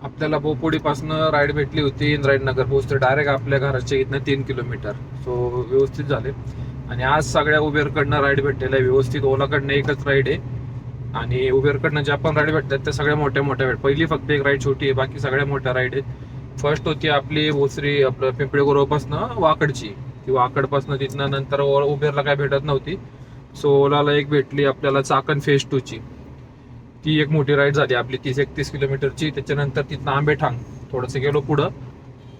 आपल्याला बोपोडीपासनं राईड भेटली होती. इंद्रायणनगर पोहोचते डायरेक्ट आपल्या घराच्या इथनं 3 किलोमीटर. सो व्यवस्थित झाले. आणि आज सगळ्या उबेरकडनं राईड भेटलेल्या आहे व्यवस्थित. ओलाकडनं एकच राईड आहे आणि उबेरकडनं ज्या पण राईड भेटतात त्या सगळ्या मोठ्या मोठ्या भेट. पहिली फक्त एक राईड छोटी आहे, बाकी सगळ्या मोठ्या राईड आहेत. फर्स्ट होती आपली भोसरी आपलं पिंपळे गुरवपासनं वाकडची. ती वाकडपासनं तिथनं नंतर उबेरला काय भेटत नव्हती. सो ओलाला एक भेटली आपल्याला चाकण फेज 2 ची. ती एक मोठी राईड झाली आपली 30-31 किलोमीटरची. त्याच्यानंतर तिथनं आंबेठांग थोडंसं गेलो पुढं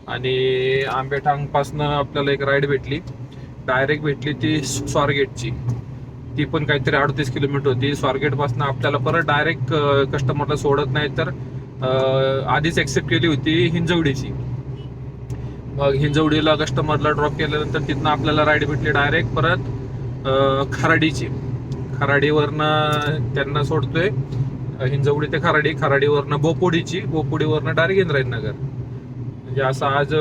आणि आंबेठांग पासनं आपल्याला एक राईड भेटली. डायरेक्ट भेटली ती स्वारगेटची. ती पण काहीतरी 38 किलोमीटर होती. स्वारगेट पासून आपल्याला परत डायरेक्ट कस्टमरला सोडत नाही तर आधीच एक्सेप्ट केली होती हिंजवडीची. मग हिंजवडीला कस्टमरला ड्रॉप केल्यानंतर तिथनं आपल्याला राईड भेटली डायरेक्ट परत खराडीची. खराडीवरनं त्यांना सोडतोय हिंजवडी ते खराडी, खराडीवरनं बोपोडीवरनं डायरेक्ट इंद्रायणनगर. म्हणजे असं आज.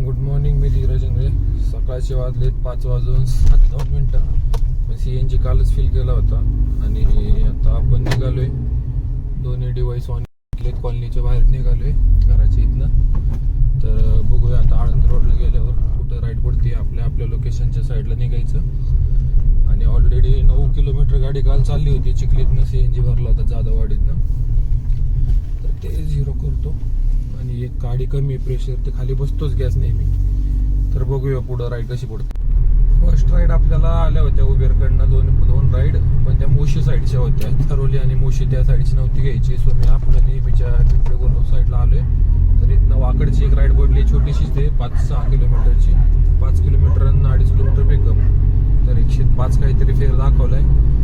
गुड मॉर्निंग, मी धीरज इंगळे. सकाळचे वाजलेत 5:07 CNG कालच फिल केला होता आणि आता आपण निघालोय. दोन्ही डिव्हाइस ऑन केलेत. कॉलनीच्या बाहेर निघालोय घराच्या इथनं. तर बघूया आता आळंद रोडला गेल्यावर कुठं राईड पडते. आपल्या लोकेशनच्या साईडला निघायचं. आणि ऑलरेडी 9 किलोमीटर गाडी काल चालली होती. चिखलीतनं CNG भरला होता जाधववाडीतनं. तर ते 0 करतो आणि एक गाडी कमी प्रेशर, ते खाली बसतोच गॅस नेहमी. तर बघूया पुढं राईड कशी पडते. फर्स्ट राईड आपल्याला आल्या होत्या उबेरकडनं दोन राईड, पण त्या मोशी साईडच्या होत्या. थरोली आणि मोशी त्या साईडची नव्हती घ्यायची. सो मी आपल्या नेहमीच्या पिंपळे गुरव साईडला आलोय. तर इथनं वाकडची एक राईड पडली छोटीशीच, ते 5-6 किलोमीटरची. 5 किलोमीटर आणि 2.5 किलोमीटर पिकअप. तर 105 काहीतरी फेर दाखवलाय.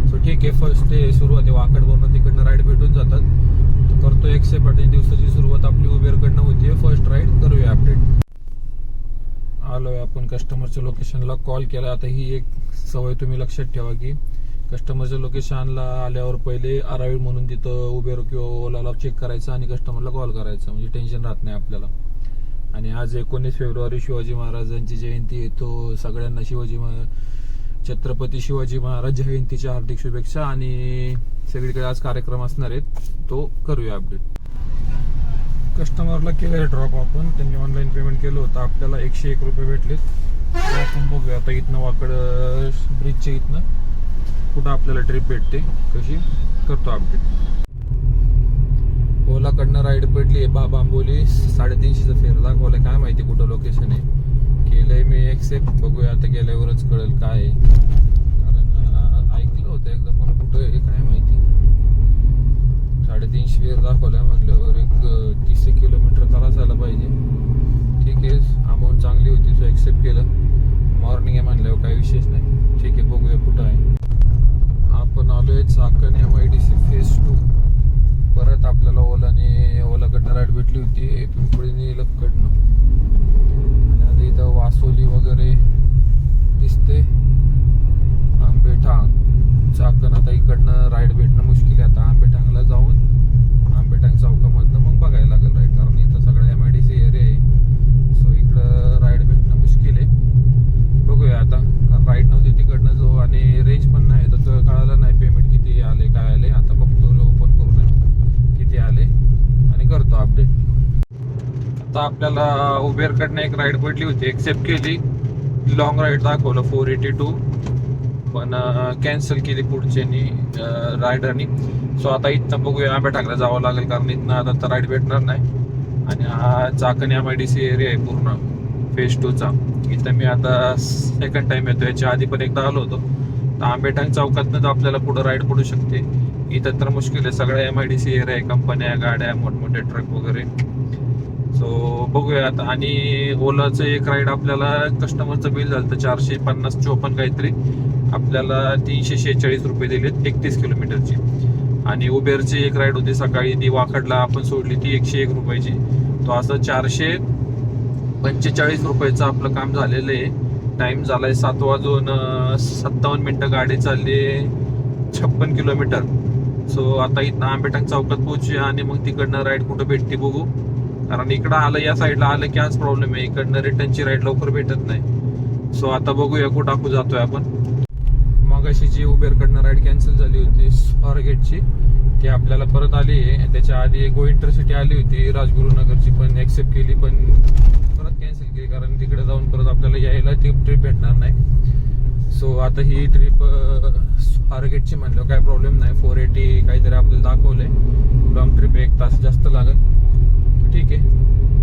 सो ठीक आहे, फर्स्ट डे सुरुवात आहे. वाकडवरनं तिकडनं राईड भेटून जातात. तर करतो एक्सेप्ट. आणि दिवसाची सुरुवात आपली उबेरकडनं होतीये. फर्स्ट राईड करूया अपडेट. आलोय आपण कस्टमरच्या लोकेशनला. कॉल केला. आता ही एक सवय तुम्ही लक्षात ठेवा की कस्टमरच्या लोकेशनला आल्यावर पहिले अराईव्ह म्हणून तिथं उबेर किंवा ओलाला चेक करायचं आणि कस्टमरला कॉल करायचा, म्हणजे टेन्शन राहत नाही आपल्याला. आणि आज 19 फेब्रुवारी शिवाजी महाराजांची जयंती आहे. तो सगळ्यांना छत्रपती शिवाजी महाराज जयंतीच्या हार्दिक शुभेच्छा. आणि सगळीकडे आज कार्यक्रम असणार आहेत, तो करूया अपडेट. कस्टमरला केलं ड्रॉप आपण. त्यांनी ऑनलाईन पेमेंट केलं होतं. आपल्याला 101 रुपये भेटलेत. आपण बघूया आता इथनं वाकड ब्रिजच्या इथनं कुठं आपल्याला ट्रिप भेटते कशी, करतो अपडेट. ओलाकडनं राईड पडली आहे बांबोली. 350चा फेर दाखवलाय. काय माहिती कुठं लोकेशन आहे. केलंय मी एक्सेप्ट. बघूया आता गेल्यावरच कळेल काय आहे. कारण ऐकलं होतं एकदा, पण कुठं आहे काय माहिती. 350 फेर दाखवलाय म्हणल्यावर एक 30 किलोमीटर तर असायला पाहिजे. ठीक आहे, अमाऊंट चांगली होती, सो एक्सेप्ट केलं. मॉर्निंग आहे म्हणल्यावर काही विशेष नाही. ठीक आहे, बघूया कुठं आहे. आपण आलोय चाकण MIDC फेज 2. परत आपल्याला ओलाकडनं राईड भेटली होती पिंपळी लपकडनं. आणि आता इथं वासोली वगैरे दिसते. आंबेठांग चाकण. आता इकडनं राईड भेटणं मुश्किल आहे. आता आंबेठांगला जाऊन आंबेठांग चौकामधनं मग बघायला लागेल राईड, कारण इथं सगळं MIDC एरिया आहे. सो इकडं राईड भेटणं मुश्किल आहे. बघूया आता. राईड नव्हती तिकडनं जो, आणि रेंज पण नाही तर कळालं नाही पेमेंट किती आले काय आले. आता बघतो ओपन करून किती आले आणि करतो अपडेट. आता आपल्याला उबेरकडनं एक राईड पडली होती, एक्सेप्ट केली. लॉंग राईड दाखवलं 482, पण कॅन्सल केली पुढच्यानी रायडरनी. सो आता इथनं बघूया आंबेठांगला जावं लागेल, कारण इथनं आता तर राईड भेटणार नाही. आणि हा चाकण MIDC एरिया आहे पूर्ण फेज 2चा. इथं मी आता सेकंड टाइम येतो. याच्या आधी पण एकदा आलो होतो. तर आंबेठांग चौकातनं आपल्याला पुढं राईड पडू शकते. इथं तर मुश्किल आहे. सगळ्या MIDC एरिया आहे, कंपन्या, गाड्या, मोठमोठे ट्रक वगैरे. सो बघूया आता. आणि ओलाचं एक राईड आपल्याला कस्टमरचं बिल झालं तर 450-54 काहीतरी. आपल्याला 346 रुपये दिलेत 31 किलोमीटरची. आणि उबेरची एक राईड होती सकाळी, ती वाकडला आपण सोडली, ती 101 रुपयाची. तो असं 445 रुपयाचं आपलं काम झालेलं आहे. टाइम झालाय 7:57 गाडी चालली 56 किलोमीटर. सो आता इथं आंबेठांग चौकात पोहोचूया आणि मग तिकडनं राईड कुठं भेटते बघू. कारण इकडं आलं, या साईडला आलं की आज प्रॉब्लेम आहे. इकडनं रिटर्नची राईड लवकर भेटत नाही. सो आता बघूया कुठं टाकू जातोय आपण. मगाशी जी उबेरकडनं राईड कॅन्सल झाली होती स्वारगेटची, ती ती आपल्याला परत आली आहे. त्याच्या आधी एक गो इंटरसिटी आली होती राजगुरुनगरची, पण ऍक्सेप्ट केली, पण परत कॅन्सल केली, कारण तिकडे जाऊन परत आपल्याला यायला ती ट्रिप भेटणार नाही. सो आता ही ट्रिप स्वारगेटची म्हणलं काय प्रॉब्लेम नाही. 480 काहीतरी आपल्याला दाखवलंय. लॉंग ट्रिप 1 तास जास्त लागेल. ठीक आहे,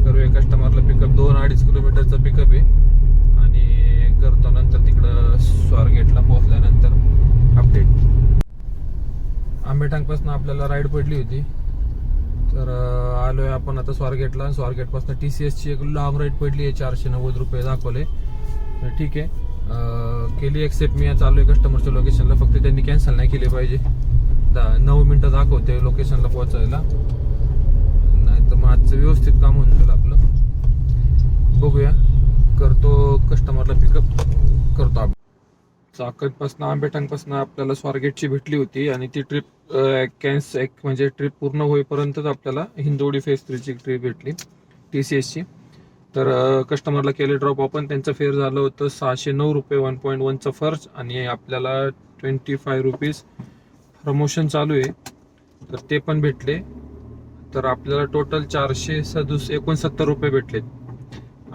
करूया कस्टमरला पिकअप. 2-2.5 किलोमीटरचा पिकअप आहे आणि करतो नंतर तिकडं स्वारगेटला पोहोचल्यानंतर अपडेट. आंबेठाणपासून आपल्याला राईड पडली होती, तर आलोय आपण आता स्वारगेटला. स्वारगेटपासून TCS ची एक लॉंग राईड पडली आहे, 490 रुपये दाखवले. तर ठीक आहे, केली ऍक्सेप्ट. मी चालू आहे कस्टमरच्या लोकेशनला, फक्त त्यांनी कॅन्सल नाही केली पाहिजे. 9 मिनिटं दाखवते लोकेशनला पोहोचायला, नाही तर मग आजचं व्यवस्थित काम होऊन जाईल आपलं. बघूया, करतो कस्टमरला पिकअप, करतो आपण. चाकणपासून आंबेठाणपासून आपल्याला स्वारगेटची भेटली होती आणि ती ट्रिप म्हणजे ट्रिप पूर्ण होईपर्यंतच आपल्याला हिंदवडी फेज 3 ची ट्रिप भेटली TCS ची. तर कस्टमरला केले ड्रॉप आपण. त्यांचं फेअर झालं होतं 609 रुपये 1.1चा फर्स्ट, आणि आपल्याला 25 रुपीज प्रमोशन चालू आहे, तर ते पण भेटले. तर आपल्याला टोटल 469 रुपये भेटलेत.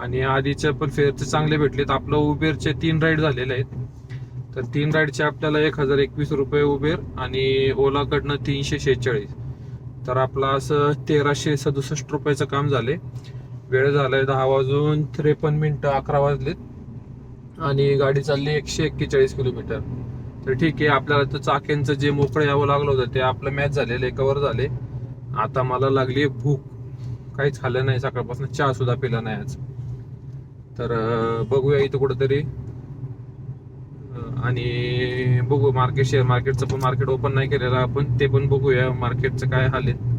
आणि आधीच्या पण फेअरचे चांगले भेटलेत. आपलं उबेरचे 3 राईड झालेले आहेत, तर 3 राईडचे आपल्याला 1021 रुपये उबेर आणि ओलाकडनं 346. तर आपलं असं 1367 रुपयाचं काम झाले. वेळ झालाय 10:53, 11 वाजलेत आणि गाडी चालली 141 किलोमीटर. तर ठीक आहे, आपल्याला तर चाक्यांचं जे मोकळं यावं लागलं होतं ते आपलं मॅच झालेलं, कव्हर झाले. आता मला लागली भूक, काहीच खाल्लं नाही सकाळपासून, चहा सुद्धा पिला नाही आज. तर बघूया इथं कुठंतरी, आणि बघू शेअर मार्केटचं पण मार्केट ओपन नाही केलेलं आपण, ते पण बघूया मार्केटचं काय हाल आहे.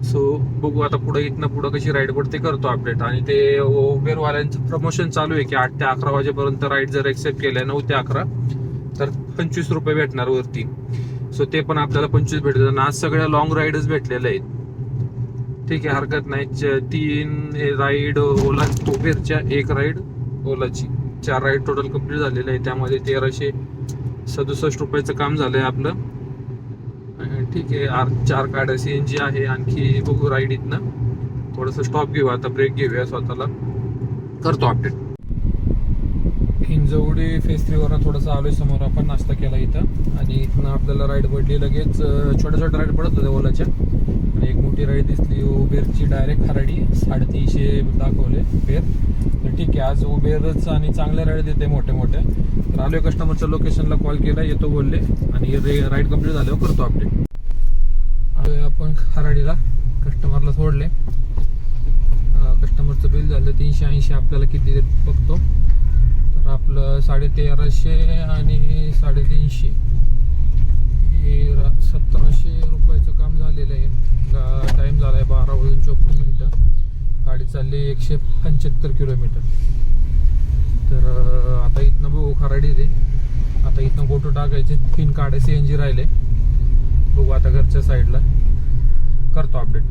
सो बघू आता पुढे, इथनं पुढं कशी राईड पडते करतो अपडेट. आणि ते उबेरवाल्यांचं प्रमोशन चालू आहे की 8 ते 11 वाजेपर्यंत राईड जर एक्सेप्ट केल्या 9 ते 11 तर 25 रुपये भेटणार वरती. सो ते पण आपल्याला 25 भेटतात. आणि आज सगळ्या लॉंग राईडच भेटलेल्या आहेत. ठीक आहे, हरकत नाही. 3 राईड ओला उबेरच्या, 1 राईड ओलाची, 4 राईड टोटल कम्प्लीट झालेलं आहे. त्यामध्ये 1367 रुपयाचं काम झालंय आपलं. ठीक आहे, 4 गाड्या CNG आहे. आणखी बघू राईड इथनं थोडंसं स्टॉप घेऊ, आता ब्रेक घेऊया स्वतःला, करतो अपडेट. हिंजवडी फेज 3 वरनं थोडंसं आलोय समोर, आपण नाश्ता केला इथं. आणि इथनं आपल्याला राईड पडली लगेच. छोट्या छोट्या राईड पडत होत्या ओलाच्या, आणि एक मोठी राईड दिसली उबेरची, डायरेक्ट खराडी 350 दाखवले फेअर. तर ठीक आहे, आज उबेरच आणि चांगल्या राईड देते मोठे. तर आलोय कस्टमरच्या लोकेशनला, कॉल केला, येतो बोलले, आणि राईड कम्प्लीट झाल्यावर करतो अपडेट. आलोय आपण खराडीला, कस्टमरला सोडले. कस्टमरचं बिल झालं 380. आपल्याला किती देत बघतो, तर आपलं 1350 आणि 350 1700 रुपयाचं काम झालेलं आहे. टाईम झाला आहे 12:54. गाडी चालली 175 किलोमीटर. तर आता इथनं बघू खराडी दे. आता इथनं गोटो टाकायचे, 3 गाड्या CNG राहिले. बघू आता घरच्या साईडला, करतो अपडेट.